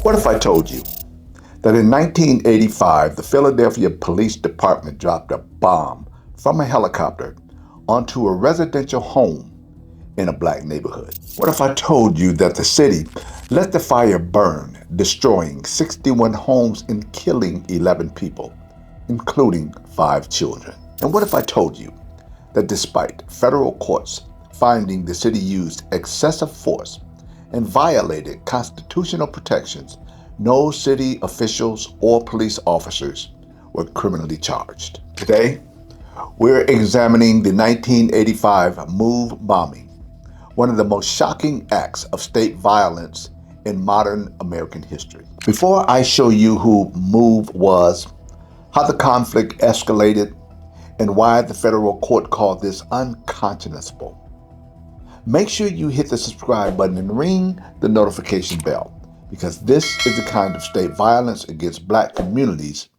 What if I told you that in 1985, the Philadelphia Police Department dropped a bomb from a helicopter onto a residential home in a black neighborhood? What if I told you that the city let the fire burn, destroying 61 homes and killing 11 people, including 5 children? And what if I told you that despite federal courts finding the city used excessive force and violated constitutional protections, no city officials or police officers were criminally charged? Today, we're examining the 1985 MOVE bombing, one of the most shocking acts of state violence in modern American history. Before I show you who MOVE was, how the conflict escalated, and why the federal court called this unconscionable, make sure you hit the subscribe button and ring the notification bell, because this is the kind of state violence against black communities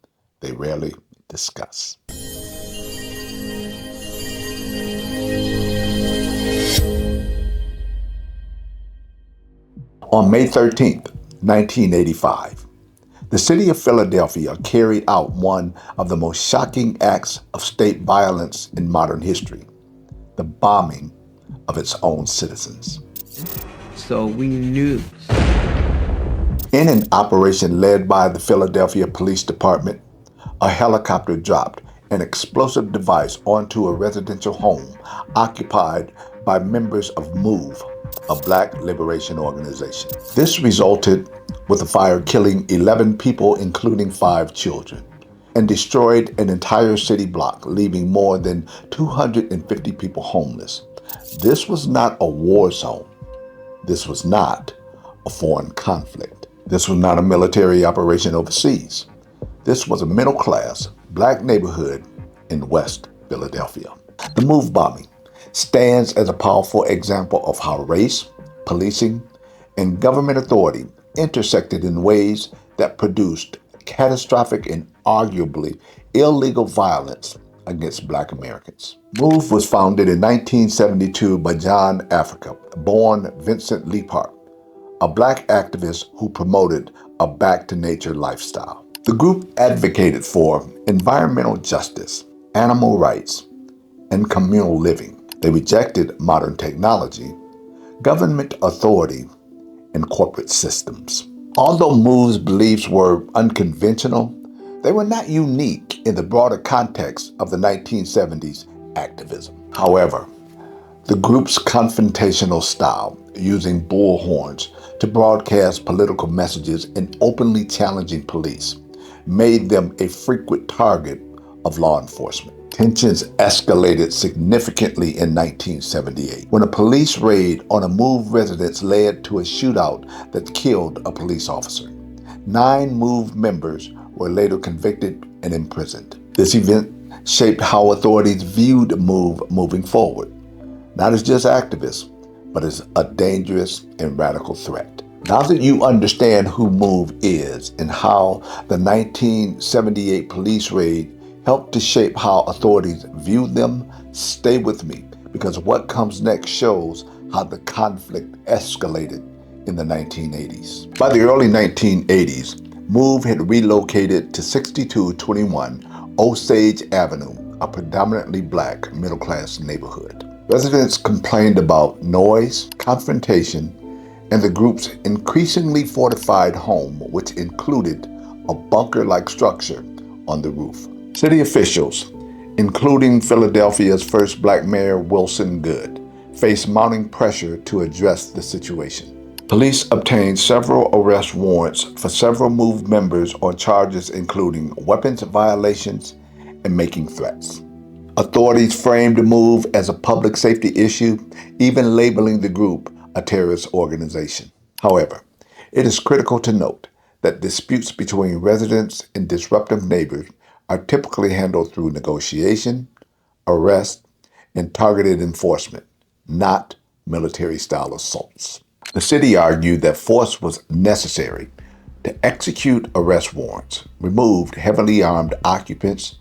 they rarely discuss. On May 13th, 1985, the city of Philadelphia carried out one of the most shocking acts of state violence in modern history, the bombing of its own citizens. So we knew. In an operation led by the Philadelphia Police Department, a helicopter dropped an explosive device onto a residential home occupied by members of MOVE, a black liberation organization. This resulted with the fire killing 11 people, including 5 children, and destroyed an entire city block, leaving more than 250 people homeless. This was not a war zone. This was not a foreign conflict. This was not a military operation overseas. This was a middle-class black neighborhood in West Philadelphia. The MOVE bombing stands as a powerful example of how race, policing, and government authority intersected in ways that produced catastrophic and arguably illegal violence against black Americans. MOVE was founded in 1972 by John Africa-born Vincent Leapart, a black activist who promoted a back-to-nature lifestyle. The group advocated for environmental justice, animal rights, and communal living. They rejected modern technology, government authority, and corporate systems. Although MOVE's beliefs were unconventional, they were not unique in the broader context of the 1970s activism. However, the group's confrontational style, using bullhorns to broadcast political messages and openly challenging police, made them a frequent target of law enforcement. Tensions escalated significantly in 1978 when a police raid on a MOVE residence led to a shootout that killed a police officer. 9 MOVE members were later convicted and imprisoned. This event shaped how authorities viewed MOVE moving forward, not as just activists, but as a dangerous and radical threat. Now that you understand who MOVE is and how the 1978 police raid helped to shape how authorities viewed them, stay with me, because what comes next shows how the conflict escalated in the 1980s. By the early 1980s, MOVE had relocated to 6221 Osage Avenue, a predominantly black middle-class neighborhood. Residents complained about noise, confrontation, and the group's increasingly fortified home, which included a bunker-like structure on the roof. City officials, including Philadelphia's first black mayor, Wilson Goode, faced mounting pressure to address the situation. Police obtained several arrest warrants for several MOVE members on charges including weapons violations and making threats. Authorities framed the MOVE as a public safety issue, even labeling the group a terrorist organization. However, it is critical to note that disputes between residents and disruptive neighbors are typically handled through negotiation, arrest, and targeted enforcement, not military-style assaults. The city argued that force was necessary to execute arrest warrants, removed heavily armed occupants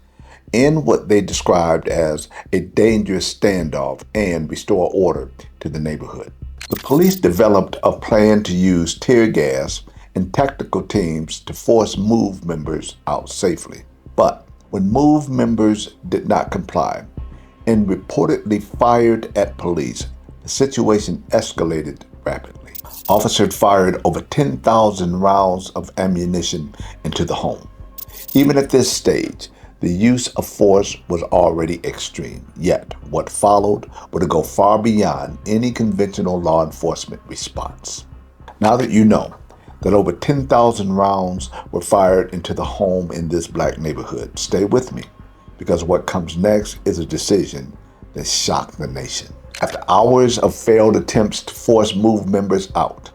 in what they described as a dangerous standoff, and restore order to the neighborhood. The police developed a plan to use tear gas and technical teams to force MOVE members out safely. But when MOVE members did not comply and reportedly fired at police, the situation escalated rapidly. Officers fired over 10,000 rounds of ammunition into the home. Even at this stage, the use of force was already extreme, yet what followed would go far beyond any conventional law enforcement response. Now that you know that over 10,000 rounds were fired into the home in this black neighborhood, stay with me, because what comes next is a decision that shocked the nation. After hours of failed attempts to force MOVE members out,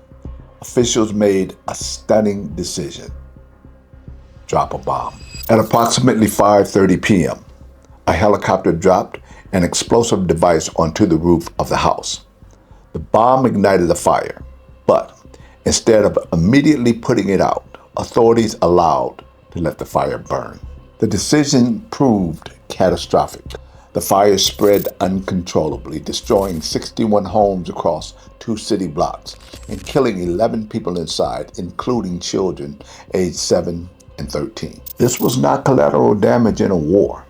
officials made a stunning decision: drop a bomb. At approximately 5:30 p.m., a helicopter dropped an explosive device onto the roof of the house. The bomb ignited the fire, but instead of immediately putting it out, authorities allowed to let the fire burn. The decision proved catastrophic. The fire spread uncontrollably, destroying 61 homes across 2 city blocks and killing 11 people inside, including children aged 7 and 13. This was not collateral damage in a war.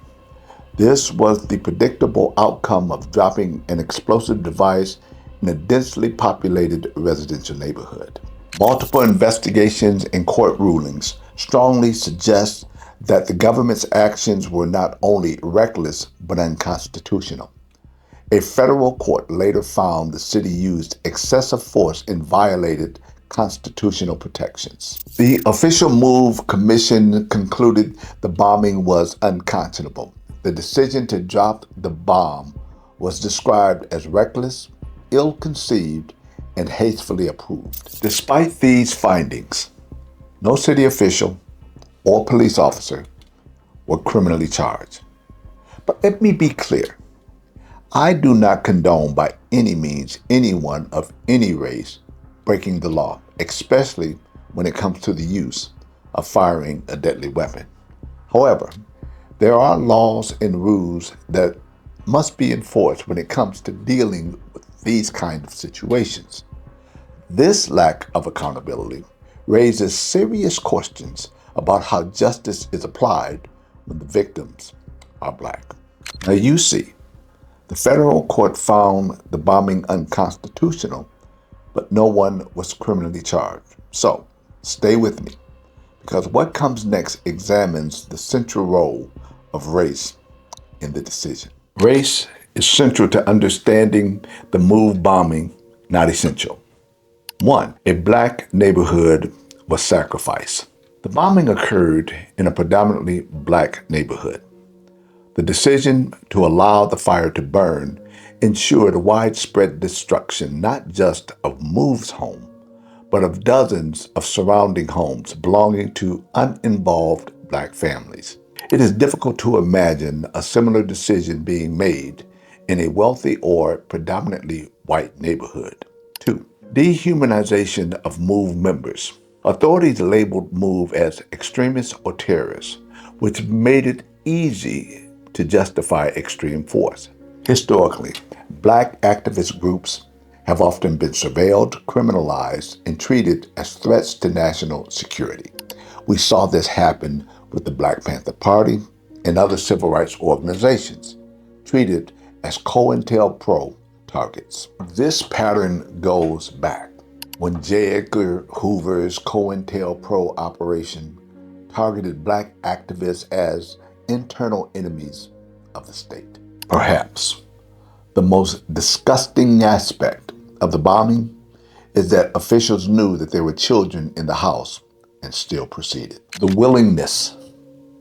This was the predictable outcome of dropping an explosive device in a densely populated residential neighborhood. Multiple investigations and court rulings strongly suggest that the government's actions were not only reckless but unconstitutional. A federal court later found the city used excessive force and violated constitutional protections. The official MOVE Commission concluded the bombing was unconscionable. The decision to drop the bomb was described as reckless, ill-conceived, and hastily approved. Despite these findings, no city official or police officer were criminally charged. But let me be clear. I do not condone by any means anyone of any race breaking the law, especially when it comes to the use of firing a deadly weapon. However, there are laws and rules that must be enforced when it comes to dealing with these kinds of situations. This lack of accountability raises serious questions about how justice is applied when the victims are black. Now you see, the federal court found the bombing unconstitutional, but no one was criminally charged. So stay with me, because what comes next examines the central role of race in the decision. Race is central to understanding the MOVE bombing, not essential. 1. A black neighborhood was sacrificed. The bombing occurred in a predominantly black neighborhood. The decision to allow the fire to burn ensured widespread destruction not just of MOVE's home, but of dozens of surrounding homes belonging to uninvolved black families. It is difficult to imagine a similar decision being made in a wealthy or predominantly white neighborhood. 2. Dehumanization of MOVE members. Authorities labeled MOVE as extremists or terrorists, which made it easy to justify extreme force. Historically, black activist groups have often been surveilled, criminalized, and treated as threats to national security. We saw this happen with the Black Panther Party and other civil rights organizations, treated as COINTELPRO targets. This pattern goes back when J. Edgar Hoover's COINTELPRO operation targeted black activists as internal enemies of the state. Perhaps the most disgusting aspect of the bombing is that officials knew that there were children in the house and still proceeded. The willingness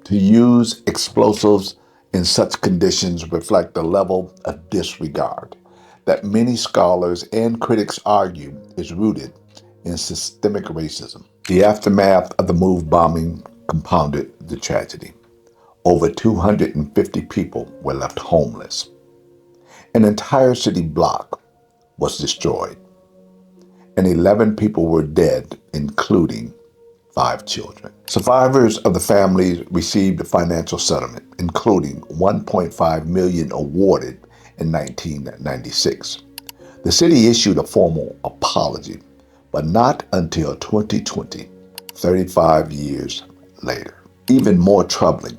to use explosives in such conditions reflect a level of disregard that many scholars and critics argue is rooted in systemic racism. The aftermath of the MOVE bombing compounded the tragedy. Over 250 people were left homeless. An entire city block was destroyed, and 11 people were dead, including 5 children. Survivors of the families received a financial settlement, including $1.5 million awarded in 1996. The city issued a formal apology, but not until 2020, 35 years later. Even more troubling,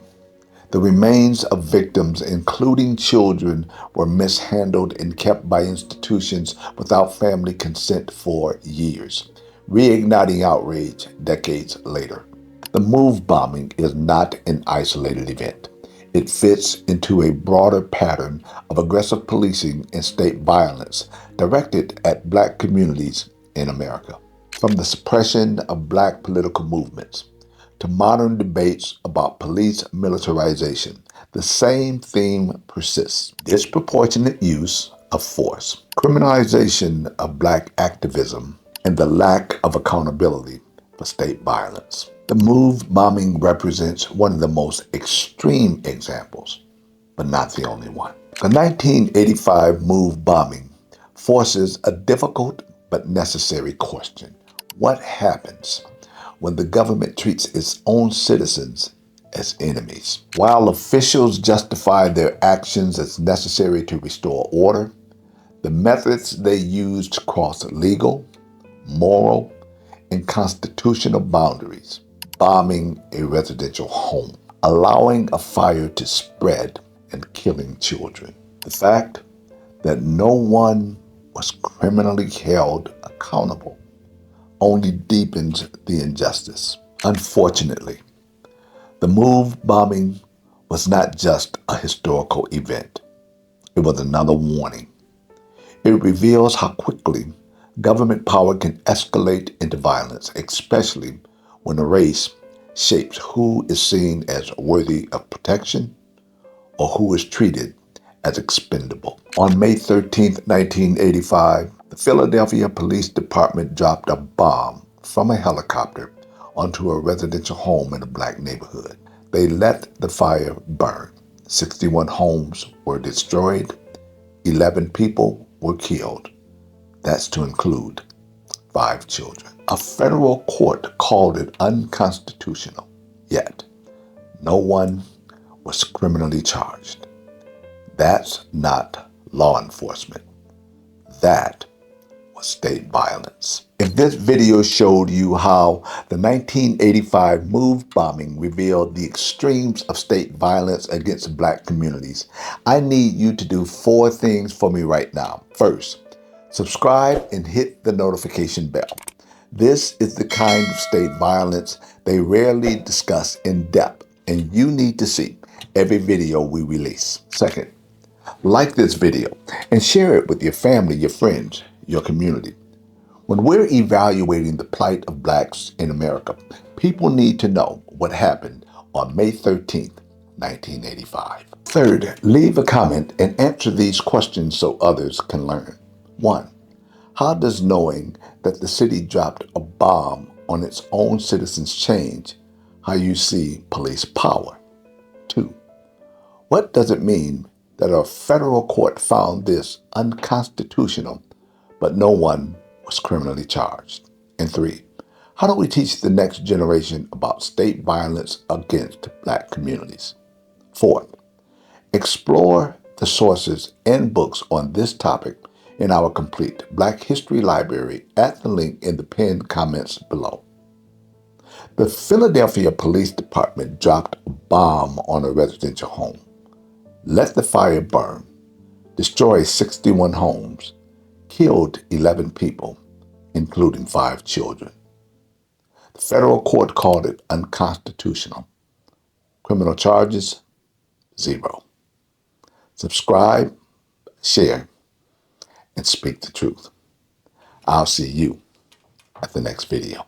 the remains of victims, including children, were mishandled and kept by institutions without family consent for years, reigniting outrage decades later. The move bombing is not an isolated event. It fits into a broader pattern of aggressive policing and state violence directed at black communities in America. From the suppression of black political movements to modern debates about police militarization, the same theme persists: disproportionate use of force, criminalization of black activism, and the lack of accountability for state violence. The move bombing represents one of the most extreme examples, but not the only one. The 1985 move bombing forces a difficult but necessary question. What happens when the government treats its own citizens as enemies? While officials justify their actions as necessary to restore order, the methods they used cross legal, moral, and constitutional boundaries. Bombing a residential home, allowing a fire to spread, and killing children. The fact that no one was criminally held accountable only deepens the injustice. Unfortunately, the move bombing was not just a historical event, it was another warning. It reveals how quickly government power can escalate into violence, especially when a race shapes who is seen as worthy of protection or who is treated as expendable. On May 13, 1985, the Philadelphia Police Department dropped a bomb from a helicopter onto a residential home in a black neighborhood. They let the fire burn. 61 homes were destroyed, 11 people were killed. That's to include 5 children. A federal court called it unconstitutional, yet no one was criminally charged. That's not law enforcement. That was state violence. If this video showed you how the 1985 move bombing revealed the extremes of state violence against black communities, I need you to do 4 things for me right now. First, subscribe and hit the notification bell. This is the kind of state violence they rarely discuss in depth, and you need to see every video we release. Second, like this video and share it with your family, your friends, your community. When we're evaluating the plight of blacks in America, people need to know what happened on May 13th, 1985. Third, leave a comment and answer these questions so others can learn. 1. How does knowing that the city dropped a bomb on its own citizens change how you see police power? 2. What does it mean that a federal court found this unconstitutional, but no one was criminally charged? And 3, how do we teach the next generation about state violence against black communities? 4, explore the sources and books on this topic in our complete Black History Library at the link in the pinned comments below. The Philadelphia Police Department dropped a bomb on a residential home, let the fire burn, destroyed 61 homes, killed 11 people, including 5 children. The federal court called it unconstitutional. Criminal charges, 0. Subscribe, share, and speak the truth. I'll see you at the next video.